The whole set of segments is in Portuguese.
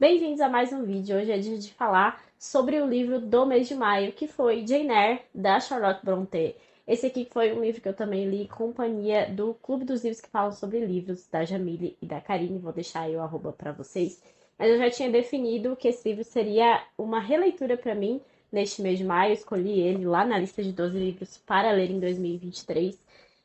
Bem-vindos a mais um vídeo. Hoje é dia de falar sobre o livro do mês de maio, que foi Jane Eyre, da Charlotte Brontë. Esse aqui foi um livro que eu também li em companhia do Clube dos Livros que falam sobre livros, da Jamile e da Karine. Vou deixar aí o arroba para vocês. Mas eu já tinha definido que esse livro seria uma releitura para mim neste mês de maio. Escolhi ele lá na lista de 12 livros para ler em 2023.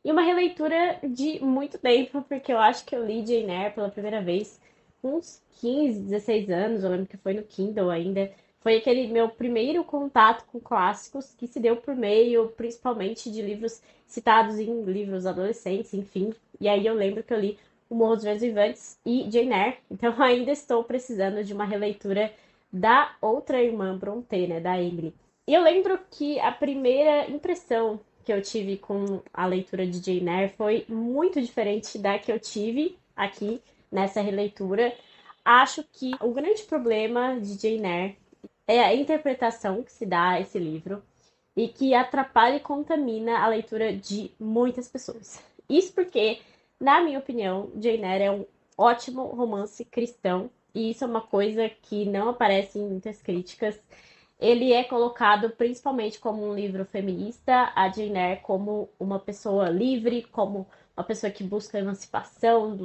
E uma releitura de muito tempo, porque eu acho que eu li Jane Eyre pela primeira vez com uns 15, 16 anos. Eu lembro que foi no Kindle ainda. Foi aquele meu primeiro contato com clássicos que se deu por meio, principalmente, de livros citados em livros adolescentes, enfim. E aí eu lembro que eu li O Morro dos Ventos Vivantes e Jane Eyre. Então ainda estou precisando de uma releitura da outra irmã Brontë, né, da Emily. E eu lembro que a primeira impressão que eu tive com a leitura de Jane Eyre foi muito diferente da que eu tive aqui nessa releitura. Acho que o grande problema de Jane Eyre é a interpretação que se dá a esse livro e que atrapalha e contamina a leitura de muitas pessoas. Isso porque, na minha opinião, Jane Eyre é um ótimo romance cristão e isso é uma coisa que não aparece em muitas críticas. Ele é colocado principalmente como um livro feminista, a Jane Eyre como uma pessoa livre, como uma pessoa que busca a emancipação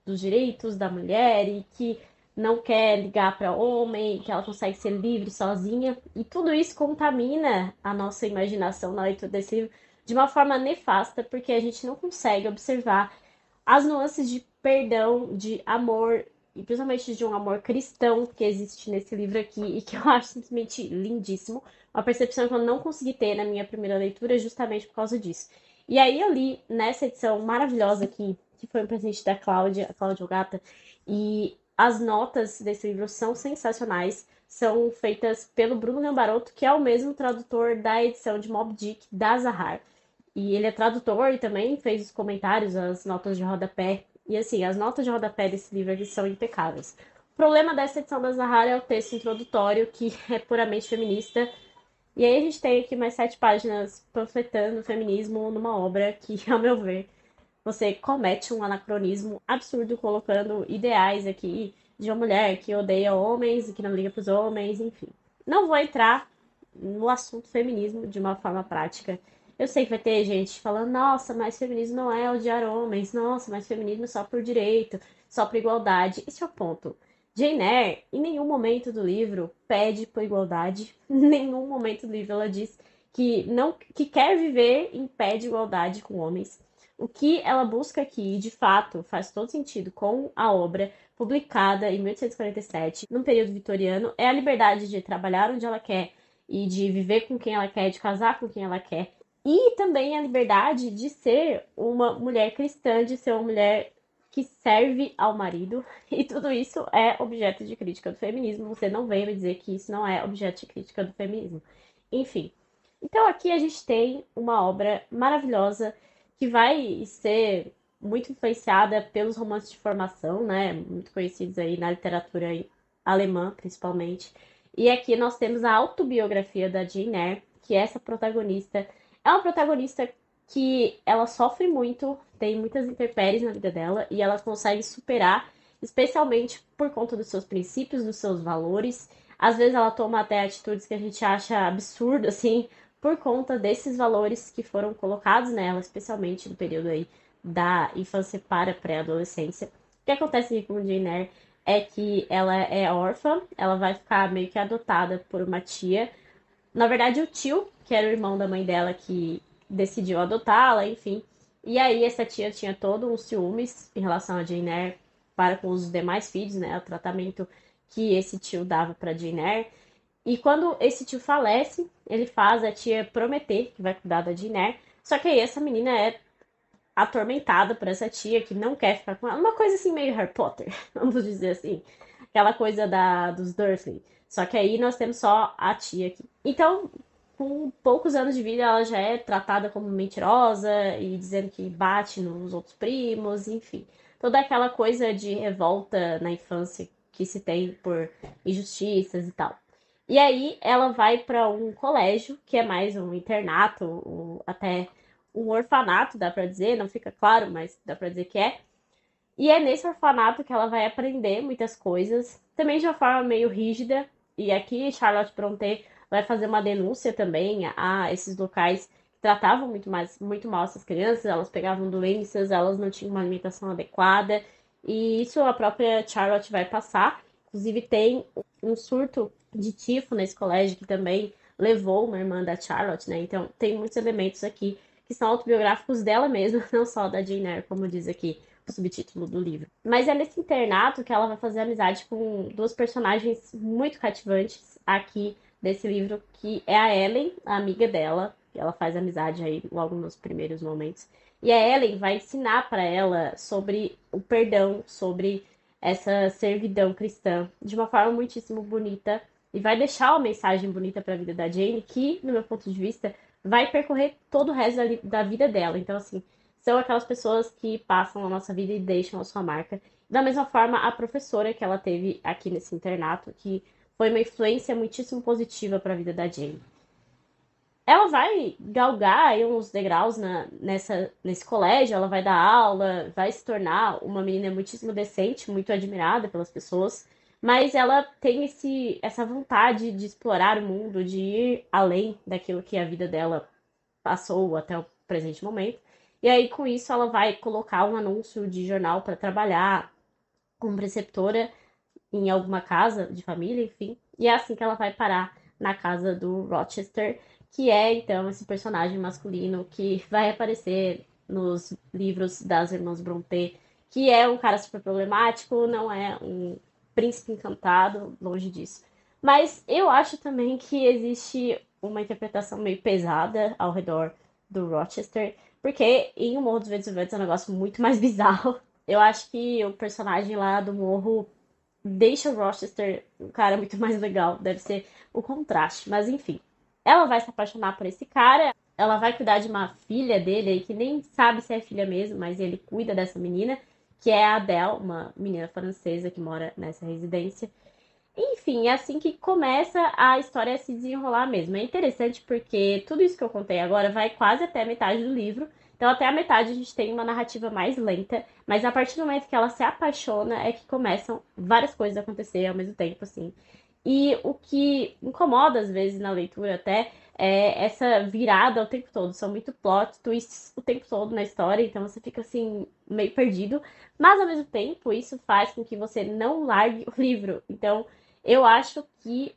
dos direitos da mulher e que não quer ligar para homem, que ela consegue ser livre sozinha. E tudo isso contamina a nossa imaginação na leitura desse livro de uma forma nefasta, porque a gente não consegue observar as nuances de perdão, de amor, e principalmente de um amor cristão que existe nesse livro aqui e que eu acho simplesmente lindíssimo. Uma percepção que eu não consegui ter na minha primeira leitura justamente por causa disso. E aí eu li nessa edição maravilhosa aqui, que foi um presente da Cláudia, a Cláudia Ogata, e as notas desse livro são sensacionais. São feitas pelo Bruno Gambaroto, que é o mesmo tradutor da edição de Moby Dick da Zahar. E ele é tradutor e também fez os comentários, as notas de rodapé. E assim, as notas de rodapé desse livro aqui são impecáveis. O problema dessa edição da Zahara é o texto introdutório, que é puramente feminista. E aí a gente tem aqui mais 7 páginas panfletando o feminismo numa obra que, ao meu ver, você comete um anacronismo absurdo colocando ideais aqui de uma mulher que odeia homens e que não liga para os homens, enfim. Não vou entrar no assunto feminismo de uma forma prática. Eu sei que vai ter gente falando, nossa, mas feminismo não é odiar homens, nossa, mas feminismo é só por direito, só por igualdade. Esse é o ponto. Jane Eyre, em nenhum momento do livro, pede por igualdade. Em nenhum momento do livro ela diz que não que quer viver em pé de igualdade com homens. O que ela busca aqui, de fato, faz todo sentido com a obra publicada em 1847, num período vitoriano, é a liberdade de trabalhar onde ela quer e de viver com quem ela quer, de casar com quem ela quer. E também a liberdade de ser uma mulher cristã, de ser uma mulher que serve ao marido. E tudo isso é objeto de crítica do feminismo. Você não vem me dizer que isso não é objeto de crítica do feminismo. Enfim. Então aqui a gente tem uma obra maravilhosa que vai ser muito influenciada pelos romances de formação, né? Muito conhecidos aí na literatura alemã, principalmente. E aqui nós temos a autobiografia da Jane Eyre, que essa protagonista é uma protagonista que ela sofre muito, tem muitas intempéries na vida dela e ela consegue superar, especialmente por conta dos seus princípios, dos seus valores. Às vezes ela toma até atitudes que a gente acha absurdo, assim, por conta desses valores que foram colocados nela, especialmente no período aí da infância para a pré-adolescência. O que acontece aqui com Jane Eyre é que ela é órfã, ela vai ficar meio que adotada por uma tia. Na verdade, o tio, que era o irmão da mãe dela, que decidiu adotá-la, enfim. E aí essa tia tinha todo um ciúmes em relação a Jane Eyre para com os demais filhos, né? O tratamento que esse tio dava para Jane Eyre. E quando esse tio falece, ele faz a tia prometer que vai cuidar da Jane Eyre. Só que aí essa menina é atormentada por essa tia que não quer ficar com ela. Uma coisa assim meio Harry Potter, vamos dizer assim. Aquela coisa dos Dursley. Só que aí nós temos só a tia aqui. Então, com poucos anos de vida, ela já é tratada como mentirosa e dizendo que bate nos outros primos, enfim. Toda aquela coisa de revolta na infância que se tem por injustiças e tal. E aí ela vai para um colégio, que é mais um internato, até um orfanato, dá para dizer, não fica claro, mas dá para dizer que é. E é nesse orfanato que ela vai aprender muitas coisas, também de uma forma meio rígida. E aqui Charlotte Brontë vai fazer uma denúncia também a esses locais que tratavam muito mal essas crianças, elas pegavam doenças, elas não tinham uma alimentação adequada. E isso a própria Charlotte vai passar. Inclusive tem um surto de tifo nesse colégio que também levou uma irmã da Charlotte, né? Então tem muitos elementos aqui que são autobiográficos dela mesma, não só da Jane Eyre, como diz aqui o subtítulo do livro. Mas é nesse internato que ela vai fazer amizade com duas personagens muito cativantes aqui desse livro, que é a Ellen, a amiga dela, que ela faz amizade aí logo nos primeiros momentos. E a Ellen vai ensinar para ela sobre o perdão, sobre essa servidão cristã, de uma forma muitíssimo bonita, e vai deixar uma mensagem bonita para a vida da Jane, que, no meu ponto de vista, vai percorrer todo o resto da vida dela. Então, assim, são aquelas pessoas que passam a nossa vida e deixam a sua marca. Da mesma forma, a professora que ela teve aqui nesse internato, que foi uma influência muitíssimo positiva para a vida da Jane. Ela vai galgar aí uns degraus nesse colégio, ela vai dar aula, vai se tornar uma menina muitíssimo decente, muito admirada pelas pessoas, mas ela tem essa vontade de explorar o mundo, de ir além daquilo que a vida dela passou até o presente momento. E aí, com isso, ela vai colocar um anúncio de jornal para trabalhar como preceptora em alguma casa de família, enfim. E é assim que ela vai parar na casa do Rochester, que é então esse personagem masculino que vai aparecer nos livros das irmãs Brontë, que é um cara super problemático, não é um príncipe encantado, longe disso. Mas eu acho também que existe uma interpretação meio pesada ao redor do Rochester, porque em O Morro dos Ventos Viventes é um negócio muito mais bizarro. Eu acho que o personagem lá do Morro deixa o Rochester um cara muito mais legal. Deve ser o contraste. Mas enfim. Ela vai se apaixonar por esse cara. Ela vai cuidar de uma filha dele aí, que nem sabe se é filha mesmo, mas ele cuida dessa menina, que é a Adele, uma menina francesa que mora nessa residência. Enfim, é assim que começa a história a se desenrolar mesmo. É interessante porque tudo isso que eu contei agora vai quase até a metade do livro. Então, até a metade a gente tem uma narrativa mais lenta, mas a partir do momento que ela se apaixona é que começam várias coisas a acontecer ao mesmo tempo, assim. E o que incomoda às vezes na leitura até é essa virada o tempo todo. São muito plot twists o tempo todo na história, então você fica assim meio perdido. Mas ao mesmo tempo, isso faz com que você não largue o livro. Então, eu acho que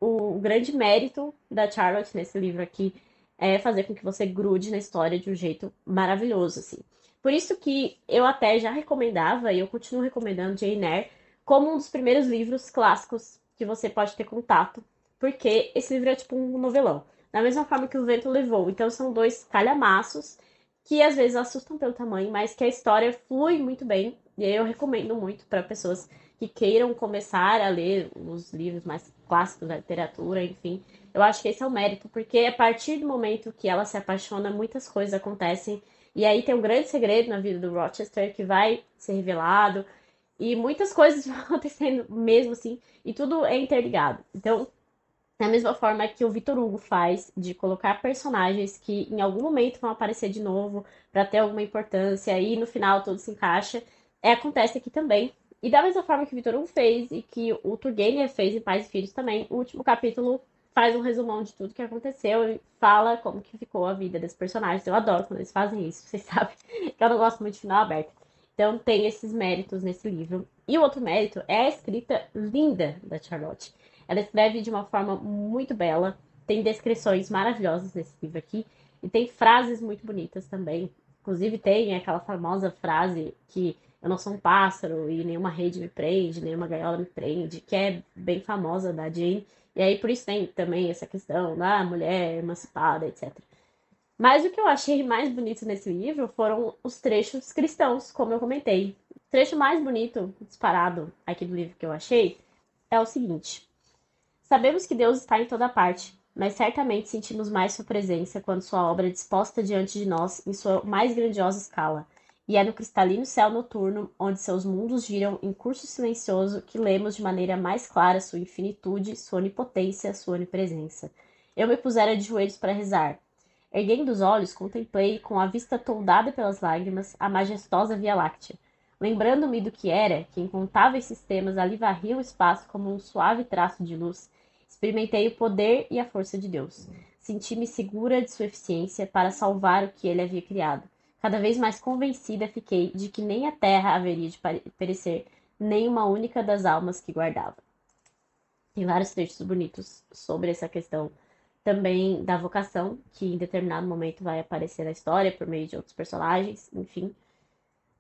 o grande mérito da Charlotte nesse livro aqui é fazer com que você grude na história de um jeito maravilhoso, assim. Por isso que eu até já recomendava, e eu continuo recomendando Jane Eyre, como um dos primeiros livros clássicos que você pode ter contato, porque esse livro é tipo um novelão. Da mesma forma que O Vento Levou. Então são dois calhamaços que às vezes assustam pelo tamanho, mas que a história flui muito bem. E aí eu recomendo muito para pessoas que queiram começar a ler os livros mais clássicos da literatura, enfim. Eu acho que esse é o mérito, porque a partir do momento que ela se apaixona, muitas coisas acontecem. E aí tem um grande segredo na vida do Rochester que vai ser revelado. E muitas coisas vão acontecendo mesmo assim. E tudo é interligado. Então, da mesma forma que o Vitor Hugo faz, de colocar personagens que em algum momento vão aparecer de novo para ter alguma importância e no final tudo se encaixa, acontece aqui também. E da mesma forma que o Vitor Hugo fez e que o Turgenev fez em Pais e Filhos também, o último capítulo faz um resumão de tudo que aconteceu e fala como que ficou a vida desses personagens. Eu adoro quando eles fazem isso, vocês sabem que eu não gosto muito de final aberto. Então tem esses méritos nesse livro. E o outro mérito é a escrita linda da Charlotte. Ela escreve de uma forma muito bela, tem descrições maravilhosas nesse livro aqui, e tem frases muito bonitas também. Inclusive tem aquela famosa frase que eu não sou um pássaro e nenhuma rede me prende, nenhuma gaiola me prende, que é bem famosa da Jane. E aí por isso tem também essa questão da mulher emancipada, etc. Mas o que eu achei mais bonito nesse livro foram os trechos cristãos, como eu comentei. O trecho mais bonito, disparado aqui do livro que eu achei, é o seguinte: sabemos que Deus está em toda parte, mas certamente sentimos mais sua presença quando sua obra é disposta diante de nós em sua mais grandiosa escala. E é no cristalino céu noturno, onde seus mundos giram em curso silencioso, que lemos de maneira mais clara sua infinitude, sua onipotência, sua onipresença. Eu me pusera de joelhos para rezar. Erguendo os olhos, contemplei, com a vista toldada pelas lágrimas, a majestosa Via Láctea. Lembrando-me do que era, que incontáveis sistemas ali varriam o espaço como um suave traço de luz, experimentei o poder e a força de Deus. Senti-me segura de sua eficiência para salvar o que ele havia criado. Cada vez mais convencida fiquei de que nem a terra haveria de perecer, nem uma única das almas que guardava. Tem vários textos bonitos sobre essa questão também da vocação, que em determinado momento vai aparecer na história por meio de outros personagens, enfim.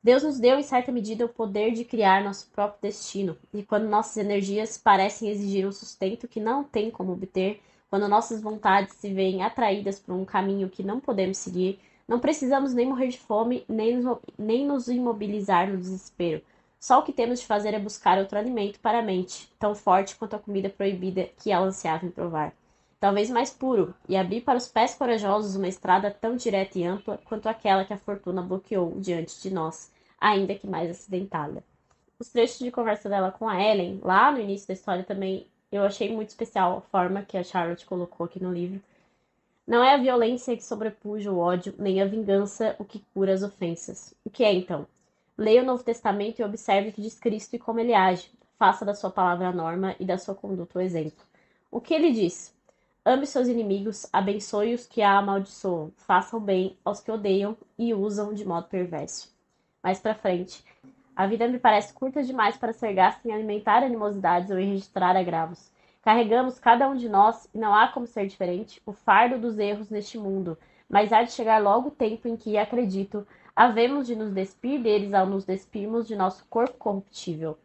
Deus nos deu, em certa medida, o poder de criar nosso próprio destino. E quando nossas energias parecem exigir um sustento que não tem como obter, quando nossas vontades se veem atraídas por um caminho que não podemos seguir, não precisamos nem morrer de fome, nem nos imobilizar no desespero. Só o que temos de fazer é buscar outro alimento para a mente, tão forte quanto a comida proibida que ela ansiava em provar. Talvez mais puro, e abrir para os pés corajosos uma estrada tão direta e ampla quanto aquela que a fortuna bloqueou diante de nós, ainda que mais acidentada. Os trechos de conversa dela com a Ellen, lá no início da história também, eu achei muito especial a forma que a Charlotte colocou aqui no livro. Não é a violência que sobrepuja o ódio, nem a vingança o que cura as ofensas. O que é, então? Leia o Novo Testamento e observe o que diz Cristo e como ele age. Faça da sua palavra a norma e da sua conduta o exemplo. O que ele diz? Ame seus inimigos, abençoe os que a amaldiçoam, faça o bem aos que odeiam e usam de modo perverso. Mais pra frente. A vida me parece curta demais para ser gasta em alimentar animosidades ou em registrar agravos. Carregamos, cada um de nós, e não há como ser diferente, o fardo dos erros neste mundo, mas há de chegar logo o tempo em que, acredito, havemos de nos despir deles ao nos despirmos de nosso corpo corruptível.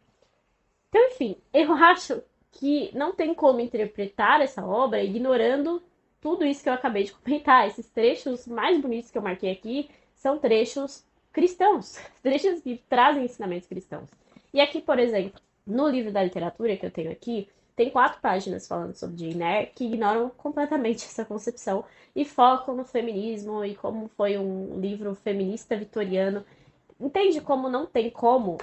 Então, enfim, eu acho que não tem como interpretar essa obra ignorando tudo isso que eu acabei de comentar. Esses trechos mais bonitos que eu marquei aqui são trechos cristãos, trechos que trazem ensinamentos cristãos. E aqui, por exemplo, no livro da literatura que eu tenho aqui, tem 4 páginas falando sobre Jane Eyre que ignoram completamente essa concepção e focam no feminismo e como foi um livro feminista vitoriano. Entende como não tem como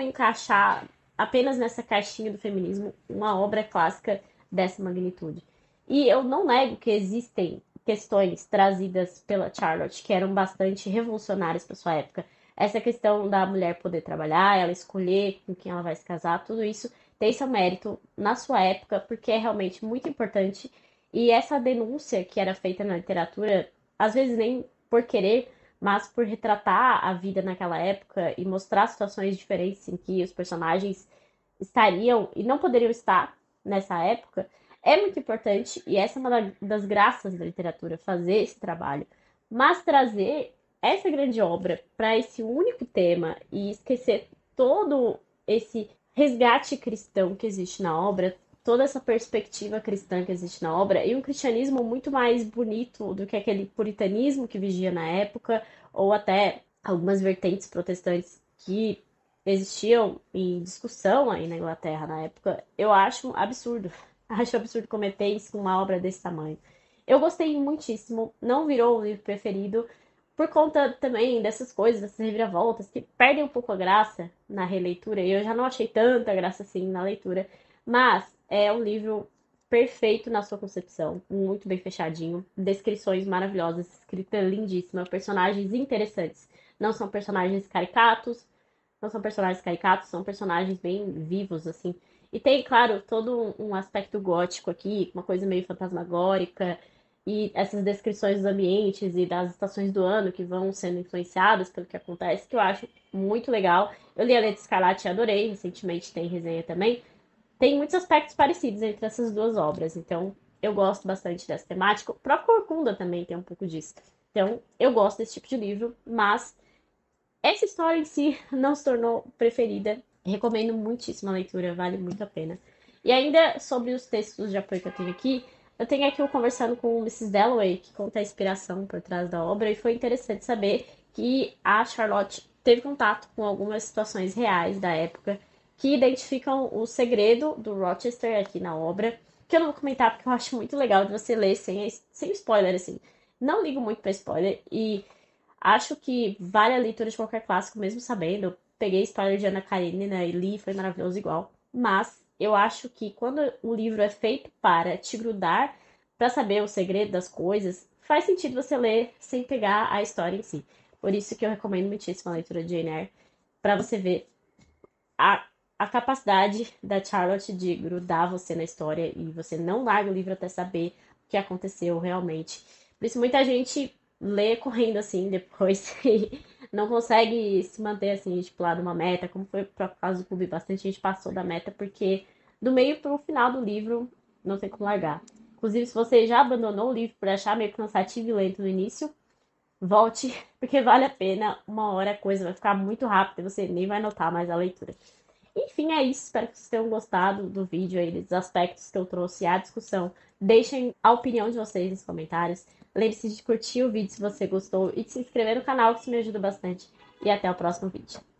encaixar apenas nessa caixinha do feminismo uma obra clássica dessa magnitude. E eu não nego que existem questões trazidas pela Charlotte que eram bastante revolucionárias para sua época. Essa questão da mulher poder trabalhar, ela escolher com quem ela vai se casar, tudo isso tem seu mérito na sua época, porque é realmente muito importante. E essa denúncia que era feita na literatura, às vezes nem por querer, mas por retratar a vida naquela época e mostrar situações diferentes em que os personagens estariam e não poderiam estar nessa época, é muito importante e essa é uma das graças da literatura, fazer esse trabalho. Mas trazer essa grande obra para esse único tema e esquecer todo esse resgate cristão que existe na obra, toda essa perspectiva cristã que existe na obra, e um cristianismo muito mais bonito do que aquele puritanismo que vigia na época, ou até algumas vertentes protestantes que existiam em discussão aí na Inglaterra na época, eu acho absurdo. Acho absurdo cometer isso com uma obra desse tamanho. Eu gostei muitíssimo, não virou o livro preferido, por conta também dessas coisas, dessas reviravoltas, que perdem um pouco a graça na releitura, e eu já não achei tanta graça assim na leitura, mas é um livro perfeito na sua concepção, muito bem fechadinho, descrições maravilhosas, escrita lindíssima, personagens interessantes. Não são personagens caricatos, não são personagens caricatos, são personagens bem vivos, assim. E tem, claro, todo um aspecto gótico aqui, uma coisa meio fantasmagórica, e essas descrições dos ambientes e das estações do ano que vão sendo influenciadas pelo que acontece, que eu acho muito legal. Eu li a Letra Escarlate e adorei, recentemente tem resenha também. Tem muitos aspectos parecidos entre essas duas obras, então eu gosto bastante dessa temática. O próprio Corcunda também tem um pouco disso. Então, eu gosto desse tipo de livro, mas essa história em si não se tornou preferida. Recomendo muitíssimo a leitura, vale muito a pena. E ainda sobre os textos de apoio que eu tenho aqui o Conversando com o Mrs. Dalloway, que conta a inspiração por trás da obra, e foi interessante saber que a Charlotte teve contato com algumas situações reais da época que identificam o segredo do Rochester aqui na obra, que eu não vou comentar porque eu acho muito legal de você ler sem spoiler, assim. Não ligo muito pra spoiler e acho que vale a leitura de qualquer clássico, mesmo sabendo. Eu peguei spoiler de Ana Karenina e li, foi maravilhoso igual. Mas eu acho que quando o livro é feito para te grudar, para saber o segredo das coisas, faz sentido você ler sem pegar a história em si. Por isso que eu recomendo muitíssimo a leitura de Jane Eyre. pra você ver a, a capacidade da Charlotte de grudar você na história e você não larga o livro até saber o que aconteceu realmente. Por isso muita gente lê correndo assim depois e não consegue se manter assim, estipulado uma meta, como foi por causa do clube, bastante gente passou da meta porque do meio pro final do livro não tem como largar. Inclusive, se você já abandonou o livro por achar meio cansativo e lento no início, volte, porque vale a pena. Uma hora a coisa vai ficar muito rápida e você nem vai notar mais a leitura. Enfim, é isso. Espero que vocês tenham gostado do vídeo aí, dos aspectos que eu trouxe à discussão. Deixem a opinião de vocês nos comentários. Lembre-se de curtir o vídeo se você gostou e de se inscrever no canal, que isso me ajuda bastante. E até o próximo vídeo.